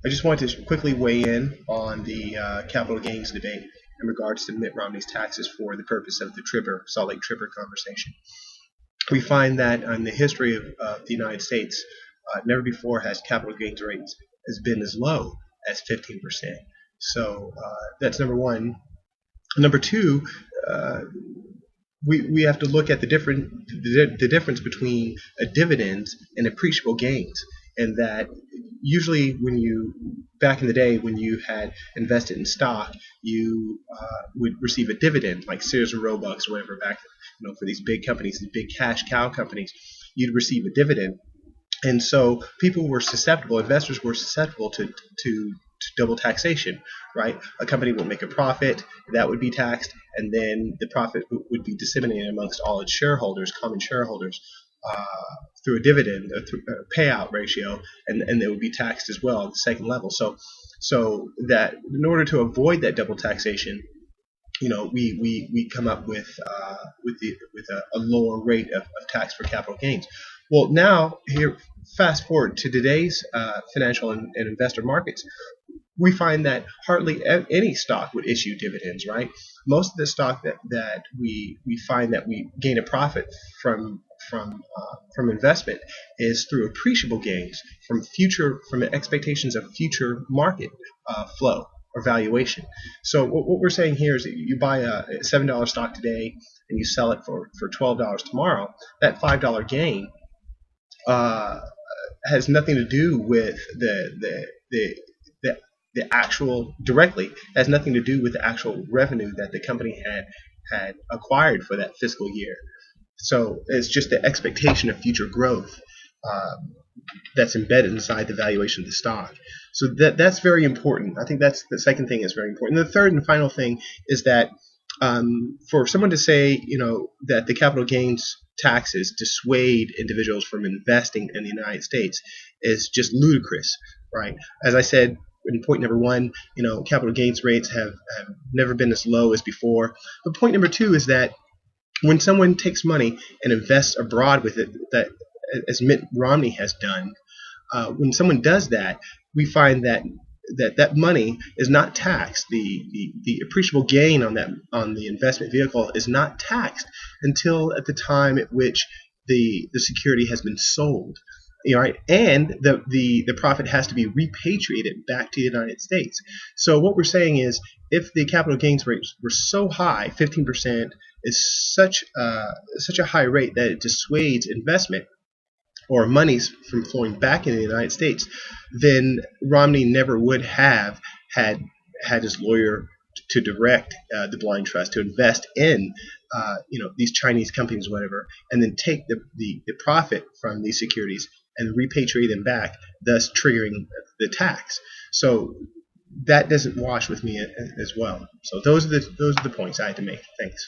I just wanted to quickly weigh in on the capital gains debate in regards to Mitt Romney's taxes for the purpose of the Salt Lake Tripper conversation. We find that in the history of the United States, never before has capital gains rates has been as low as 15%. So that's number one. Number two, we have to look at the difference between a dividend and appreciable gains, and that usually back in the day when you had invested in stock, you would receive a dividend like Sears and Roebuck or whatever back, for these big companies, these big cash cow companies, you'd receive a dividend. And so investors were susceptible to double taxation, right? A company would make a profit, that would be taxed, and then the profit would be disseminated amongst all its common shareholders, through a dividend, through a payout ratio, and they would be taxed as well at the second level. So that in order to avoid that double taxation, we come up with a lower rate of tax for capital gains. Well, now here, fast forward to today's financial and investor markets, we find that hardly any stock would issue dividends, right? Most of the stock that we find that we gain a profit from investment is through appreciable gains from expectations of future market flow or valuation. So what we're saying here is that you buy a $7 stock today and you sell it for $12 tomorrow. That $5 gain has nothing to do with the actual directly, has nothing to do with the actual revenue that the company had acquired for that fiscal year. So it's just the expectation of future growth that's embedded inside the valuation of the stock. So that's very important. I think that's the second thing is very important. And the third and final thing is that for someone to say, that the capital gains taxes dissuade individuals from investing in the United States is just ludicrous, right? As I said in point number one, capital gains rates have never been as low as before. But point number two is that when someone takes money and invests abroad with it, that as Mitt Romney has done, when someone does that, we find that money is not taxed. The appreciable gain on the investment vehicle is not taxed until at the time at which the security has been sold. Right, and the profit has to be repatriated back to the United States. So what we're saying is, if the capital gains rates were so high, 15% is such a high rate that it dissuades investment or monies from flowing back into the United States, then Romney never would have had his lawyer to direct the blind trust to invest in these Chinese companies, whatever, and then take the profit from these securities and repatriate them back, thus triggering the tax. So that doesn't wash with me as well. So those are the points I had to make. Thanks.